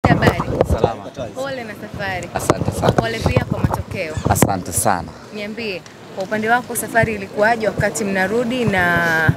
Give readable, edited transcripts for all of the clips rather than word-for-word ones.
habari? Salama. Pole na safari. Asante sana. Pole pia kwa matokeo. Asante sana. Niambie, kwa upande wako safari ilikuwaje wakati mnarudi na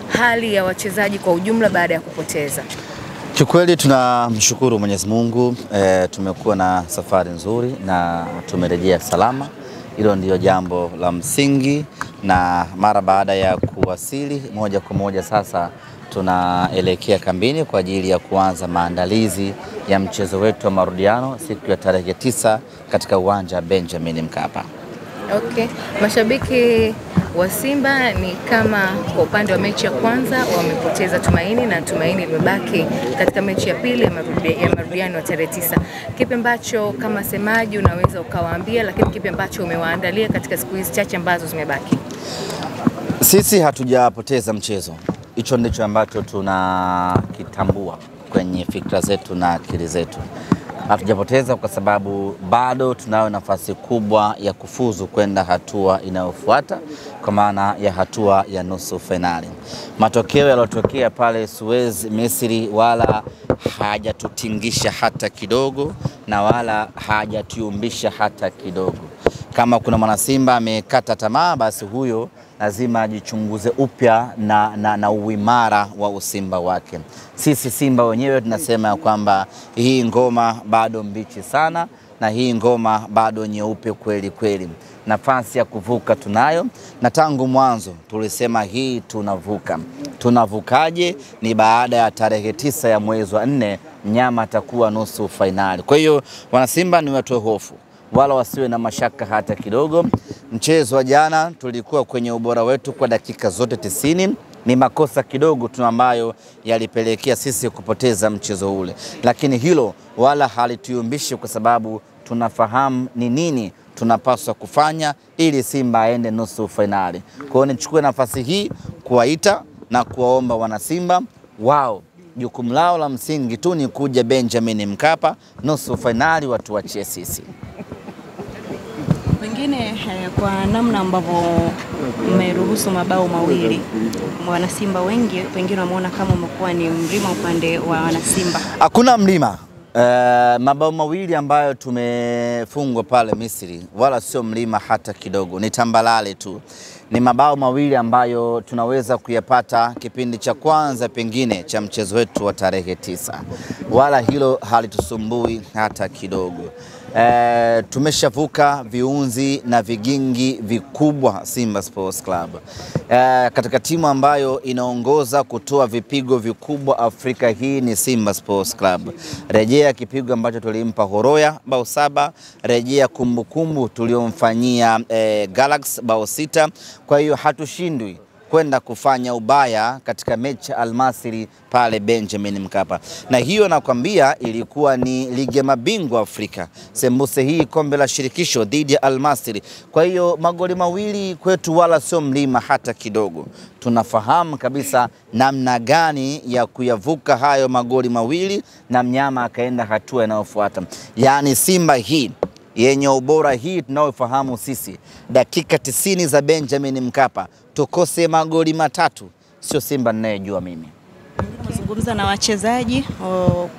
hali ya wachezaji kwa ujumla baada ya kupoteza? Kiukweli tunamshukuru Mwenyezi Mungu, tumekuwa na safari nzuri na tumerejea salama. Hilo ndio jambo la msingi, na mara baada ya kuwasili moja kwa moja sasa tunaelekea kambini kwa ajili ya kuanza maandalizi ya mchezo wetu wa marudiano siku ya tarehe 9 katika uwanja wa Benjamin Mkapa. Okay. Mashabiki wa Simba ni kama kwa upande wa mechi ya kwanza wamepoteza tumaini na tumaini limebaki katika mechi ya pili ya marudiano ya tarehe 9. Kipi ambacho kama semaji unaweza ukawaambia, lakini kipi ambacho umewaandalia katika siku hizi chache ambazo zimebaki? Sisi hatujapoteza mchezo. Hicho ndicho ambacho tunakitambua kwenye fikra zetu na akili zetu. Hatujapoteza kwa sababu bado tunayo nafasi kubwa ya kufuzu kwenda hatua inayofuata, kwa maana ya hatua ya nusu finali. Matokeo yaliyotokea pale Suez, Misri, wala hajatutingisha hata kidogo na wala hajatiumbisha hata kidogo. Kama kuna mwana Simba amekata tamaa, basi huyo lazima ajichunguze upya na uimara wa usimba wake. Sisi Simba wenyewe tunasema kwamba hii ngoma bado mbichi sana na hii ngoma bado nyeupe kweli kweli. Nafasi ya kuvuka tunayo, na tangu mwanzo tulisema hii tunavuka. Tunavukaje? Ni baada ya tarehe 9 ya mwezi wa 4 mnyama atakuwa nusu finali. Kwa hiyo wana Simba ni watu hofu, wala wasiwe na mashaka hata kidogo. Mchezo wa jana tulikuwa kwenye ubora wetu kwa dakika zote 90. Ni makosa kidogo tu ambayo yalipelekea sisi kupoteza mchezo ule, lakini hilo wala halituyumbishi kwa sababu tunafahamu ni nini tunapaswa kufanya ili Simba aende nusu finali. Kwa hiyo nichukue nafasi hii kuwaita na kuwaomba wana Simba, wao jukumu lao la msingi tu ni kuja Benjamin Mkapa nusu finali, watu wachie sisi. Wengine kwa namna ambavyo mmeruhusu mabao mawili, wana Simba wengi wengine wameona kama umekuwa ni mlima upande wa wana Simba. Hakuna mlima. Mabao mawili ambayo tumefungwa pale Misri wala sio mlima hata kidogo, ni tambalale tu. Ni mabao mawili ambayo tunaweza kuyapata kipindi cha kwanza pengine cha mchezo wetu wa tarehe 9. Wala hilo halitusumbui hata kidogo. Tumeshavuka viunzi na vigingi vikubwa Simba Sports Club. Katika timu ambayo inaongoza kutoa vipigo vikubwa Afrika hii ni Simba Sports Club. Rejea kipigo ambacho tulimpa Horoya bao 7, rejea kumbukumbu tuliomfanyia Galaxy bao 6. Kwa hiyo hatushindwi kwenda kufanya ubaya katika mechi Al-Masry pale Benjamin Mkapa. Na hiyo nakwambia ilikuwa ni ligi ya mabingwa Afrika, sembuse hii kombe la shirikisho dhidi ya Al-Masry. Kwa hiyo magoli mawili kwetu wala sio mlima hata kidogo. Tunafahamu kabisa namna gani ya kuyavuka hayo magoli mawili na mnyama akaenda hatua inayofuata. Yaani Simba hii yenye ubora hii tunaofahamu sisi, dakika 90 za Benjamin Mkapa tukose magoli 3, sio Simba ninayejua mimi. Kuzungumza na wachezaji,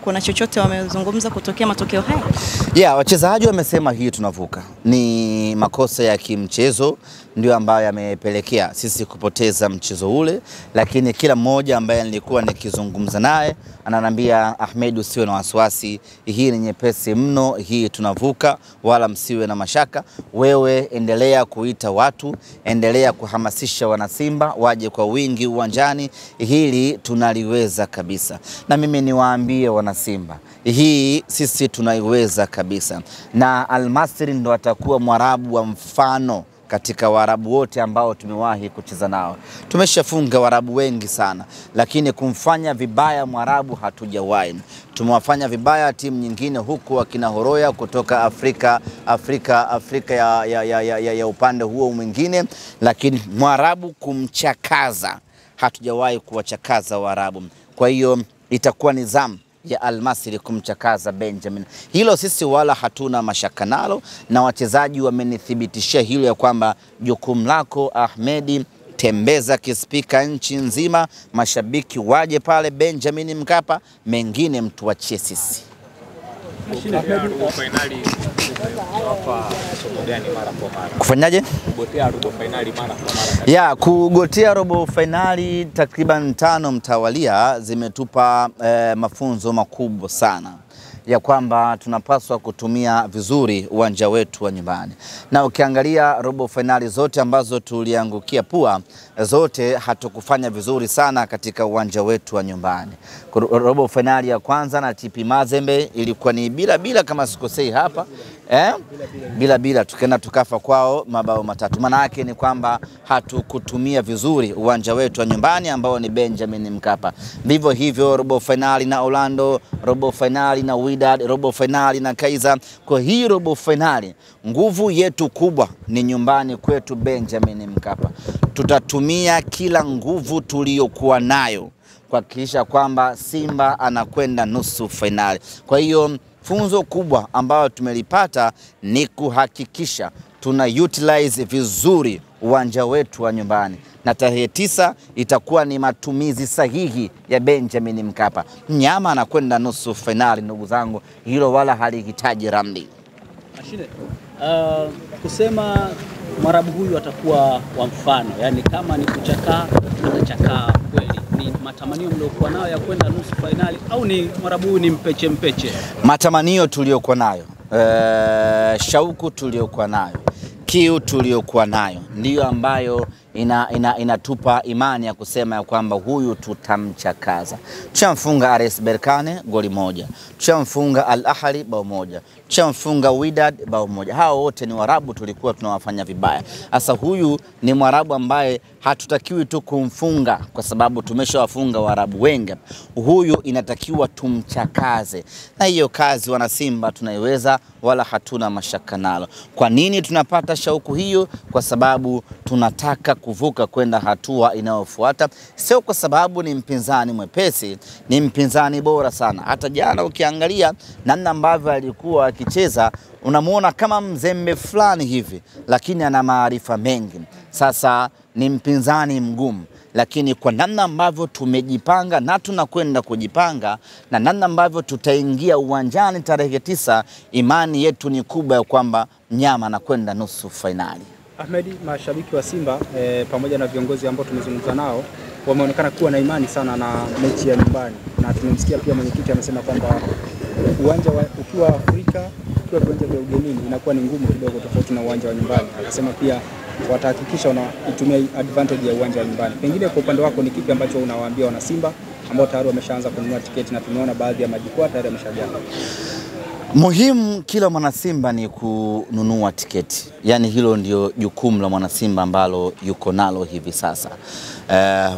kuna chochote wamezungumza kutokea matokeo haya? Wachezaji wamesema hii tunavuka. Ni makosa ya kimchezo ndio ambayo yamepelekea sisi kupoteza mchezo ule, lakini kila mmoja ambaye nilikuwa nikizungumza naye ananiambia, Ahmed, usiwe na wasiwasi, hii ni nyepesi mno, hii tunavuka, wala msiwe na mashaka. Wewe endelea kuita watu, endelea kuhamasisha wana Simba waje kwa wingi uwanjani, hili tunaliweza kabisa. Na mimi niwaambie wana Simba, hii sisi tunaiweza kabisa. Na Al-Masry ndo atakuwa Mwarabu wa mfano katika Waarabu wote ambao tumewahi kucheza nao. Tumeshafunga Waarabu wengi sana, lakini kumfanya vibaya Mwarabu hatujawahi. Tumewafanya vibaya timu nyingine huku wakina Horoya kutoka Afrika ya upande huo mwingine, lakini Mwarabu kumchakaza hatujawahi kuwachakaza Waarabu. Kwa hiyo itakuwa ni zamu ya Al-Masry kumchakaza Benjamin. Hilo sisi wala hatuna mashaka nalo, na wachezaji wamenithibitishia hilo ya kwamba jukumu lako Ahmedi, tembeza kispika nchi nzima, mashabiki waje pale Benjamin Mkapa, mengine mtuachie sisi. robo finali hapa somo gani mara kwa mara? Kufanyaje? Kugotea robo finali mara kwa mara. Ya, kugotea robo finali takriban 5 mtawalia zimetupa mafunzo makubwa sana ya kwamba tunapaswa kutumia vizuri uwanja wetu wa nyumbani. Na ukiangalia robo finali zote ambazo tuliangukia pua, zote hatukufanya vizuri sana katika uwanja wetu wa nyumbani. Robo finali ya kwanza na TP Mazembe ilikuwa ni bila kama sikosei hapa. Bila tukaenda tukafa kwao mabao 3. Maana yake ni kwamba hatukutumia vizuri uwanja wetu wa nyumbani ambao ni Benjamin Mkapa. Vivyo hivyo robo finali na Orlando, robo finali na Wydad, robo finali na Kaizer. Kwa hii robo finali nguvu yetu kubwa ni nyumbani kwetu Benjamin Mkapa. Tutatumia kila nguvu tuliyokuwa nayo kuhakikisha kwamba Simba anakwenda nusu finali. Kwa hiyo funzo kubwa ambayo tumelipata ni kuhakikisha tuna utilize vizuri uwanja wetu wa nyumbani. Na tarehe 9 itakuwa ni matumizi sahihi ya Benjamin Mkapa. Mnyama anakwenda nusu finali, ndugu zangu, hilo wala halihitaji ramli. Mashine, kusema Mwarabu huyu atakuwa wa mfano, yani kama ni kuchakaa atachakaa kweli. Ni matamanio mliokuwa nayo ya kwenda nusu finali au ni Mwarabu huyu ni mpeche? Matamanio tuliokuwa nayo, shauku tuliokuwa nayo, kiu tuliokuwa nayo ndiyo ambayo inatupa imani ya kusema ya kwamba huyu tutamchakaza. Tushamfunga RS Berkane goli 1, tushamfunga Al Ahly bao 1, tushamfunga Wydad bao 1. Hao wote ni Waarabu tulikuwa tunawafanya vibaya. Sasa huyu ni Mwarabu ambaye hatutakiwi tu kumfunga kwa sababu tumeshawafunga Waarabu wengi. Huyu inatakiwa tumchakaze. Na hiyo kazi wana Simba tunaiweza, wala hatuna mashaka nalo. Kwa nini tunapata shauku hiyo? Kwa sababu tunataka kuvuka kwenda hatua inayofuata. Sio kwa sababu ni mpinzani mwepesi, ni mpinzani bora sana. Hata jana ukiangalia namna ambavyo alikuwa akicheza, unamuona kama mzembe fulani hivi, lakini ana maarifa mengi. Sasa ni mpinzani mgumu, lakini kwa namna ambavyo tumejipanga na tunakwenda kujipanga na namna ambavyo tutaingia uwanjani tarehe 9, imani yetu ni kubwa ya kwamba mnyama anakwenda nusu finali. Ahmedi, mashabiki wa Simba pamoja na viongozi ambao tumezungumza nao wameonekana kuwa na imani sana na mechi ya nyumbani, na tumemsikia pia mwenyekiti amesema kwamba uwanja ukiwa Afrika, ukiwa viwanja vya ugenini inakuwa ni ngumu kidogo tofauti na uwanja wa nyumbani. Akasema pia watahakikisha wanaitumia advantage ya uwanja wa nyumbani. Pengine kwa upande wako ni kipi ambacho unawaambia wana Simba ambao tayari wameshaanza kununua tiketi na tumeona baadhi ya majukwaa tayari yameshajaa? Muhimu kila mwana Simba ni kununua tiketi. Yani hilo ndio jukumu la mwana Simba ambalo yuko nalo hivi sasa.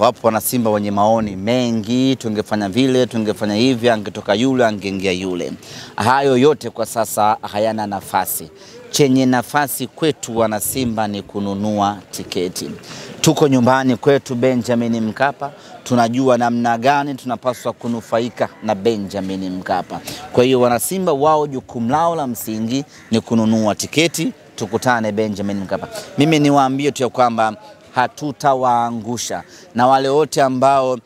Wapo wana Simba wenye maoni mengi, tungefanya vile, tungefanya hivi, angetoka yule, angeingia yule. Hayo yote kwa sasa hayana nafasi. Chenye nafasi kwetu wana Simba ni kununua tiketi. Tuko nyumbani kwetu Benjamin Mkapa, tunajua namna gani tunapaswa kunufaika na Benjamin Mkapa. Kwa hiyo wana Simba wao jukumu lao la msingi ni kununua tiketi, tukutane Benjamin Mkapa. Mimi niwaambie tu kwamba hatutawaangusha, na wale wote ambao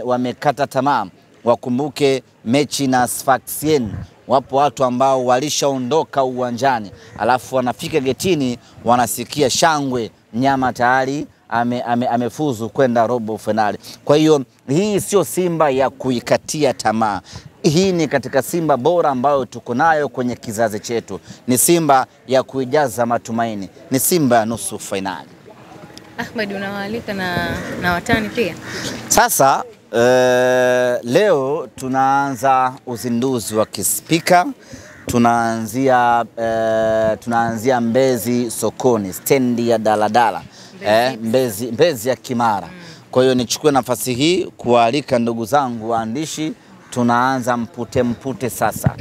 wamekata tamaa wakumbuke mechi na Sfaxien. Wapo watu ambao walishaondoka uwanjani alafu wanafika getini wanasikia shangwe, mnyama tayari amefuzu kwenda robo finali. Kwa hiyo hii sio Simba ya kuikatia tamaa. Hii ni katika Simba bora ambayo tuko nayo kwenye kizazi chetu. Ni Simba ya kuijaza matumaini. Ni Simba ya nusu finali. Ahmed, unawaalika na watani pia? Sasa leo tunaanza uzinduzi wa kispika. Tunaanzia Mbezi sokoni, stendi ya daladala. Mbezi ya Kimara. Kwa hiyo nichukue nafasi hii kualika ndugu zangu waandishi, tunaanza mpute sasa.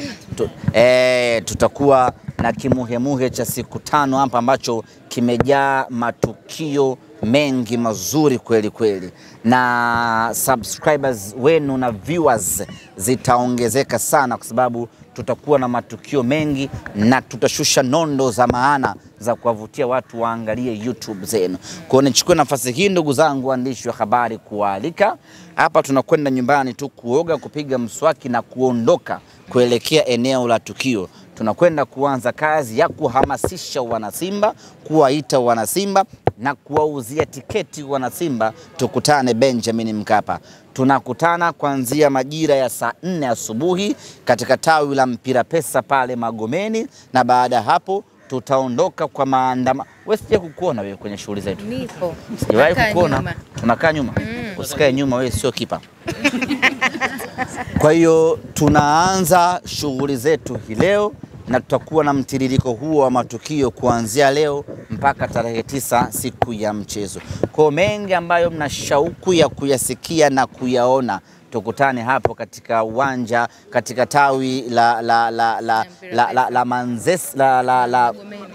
Tutakuwa na kimuhemuhe cha siku 5 hapa ambacho kimejaa matukio mengi mazuri kweli kweli, na subscribers wenu na viewers zitaongezeka sana, kwa sababu tutakuwa na matukio mengi na tutashusha nondo za maana za kuwavutia watu waangalie YouTube zenu. Kwa nichukue nafasi hii ndugu zangu waandishi wa habari kualika hapa, tunakwenda nyumbani tu kuoga, kupiga mswaki na kuondoka kuelekea eneo la tukio. Tunakwenda kuanza kazi ya kuhamasisha wanasimba, kuwaita wanasimba na kuwauzia tiketi wanasimba. Tukutane Benjamin Mkapa. Tunakutana kuanzia majira ya saa 4 asubuhi katika tawi la Mpira Pesa pale Magomeni, na baada hapo tutaondoka kwa maandamano. Wewe sije kukuona wewe kwenye shughuli zetu. Nipo. Sijawahi kukuona. Tunakaa nyuma. Usikae nyuma, wewe sio kipa. Kwa hiyo tunaanza shughuli zetu hii leo na tutakuwa na mtiririko huo wa matukio kuanzia leo mpaka tarehe 9 siku ya mchezo. Kwa mengi ambayo mna shauku ya kuyasikia na kuyaona, tukutane hapo katika uwanja, katika tawi la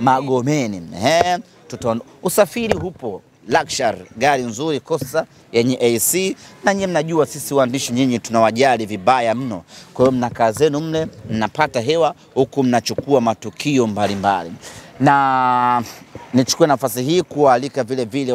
Magomeni. Usafiri hupo luxury, gari nzuri Costa yenye AC, na nyinyi mnajua sisi waandishi nyinyi tunawajali vibaya mno. Kwa hiyo mnakaa zenu mle, mnapata hewa huku mnachukua matukio mbalimbali. Na nichukue nafasi hii kualika vile vile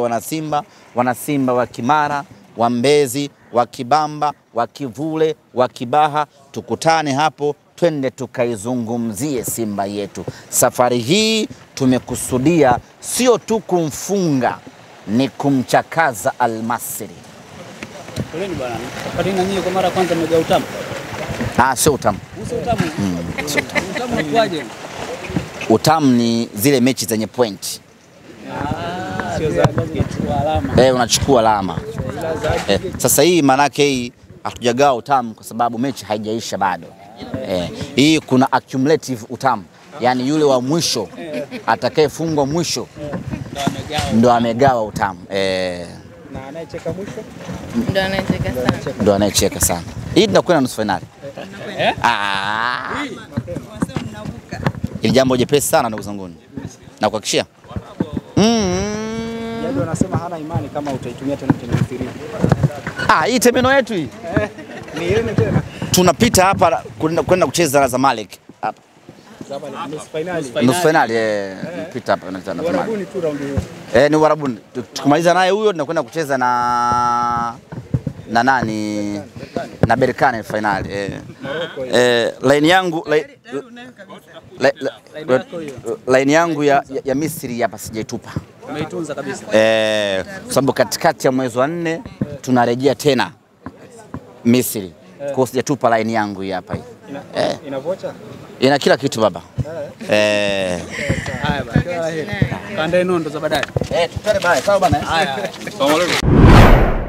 wanasimba wa Kimara, wa Mbezi, wa Kibamba, wa Kivule, wa Kibaha, tukutane hapo, twende tukaizungumzie Simba yetu. Safari hii tumekusudia sio tu kumfunga, ni kumchakaza Al-Masry. Poleni bwana. Safari na nyinyi kwa mara kwanza mmega utamu. Sio utamu. Sio utamu. Utamu ni kwaje? Utamu ni zile mechi zenye point. Sio za kuchukua alama. Unachukua alama. Sasa hii manake hii hatujagawa utamu kwa sababu mechi haijaisha bado. Hii kuna accumulative utamu. Yaani yule wa mwisho atakayefungwa mwisho ndo amegawa utamu. Na anayecheka mwisho ndo anayecheka sana. Hii tunakwenda nusu finali. Ili jambo jepesi sana ndugu zangu. Na kuhakikishia. Ndio anasema hana imani kama utaitumia tena Terminal 3. Hii terminal yetu hii. Ni yenu tena. Tunapita hapa kwenda kucheza na Zamalek hapa. Nusu finali pita hapa na Zamalek. Warabuni tu round hiyo. Ni Warabuni. Tukimaliza naye huyo tunakwenda kucheza na nani? Na Berkane finali. Line yangu ya Misri hapa sijaitupa. Umeitunza kabisa. Sababu katikati ya mwezi wa 4 tunarejea tena Misri. Kwa sijatupa line yangu hii hapa hii. Ina vocha? Ina kila kitu baba. Haya baba. Kaandae nondo za baadaye. Tukutane baadaye. Sawa bana. Haya. Asalamu alaykum.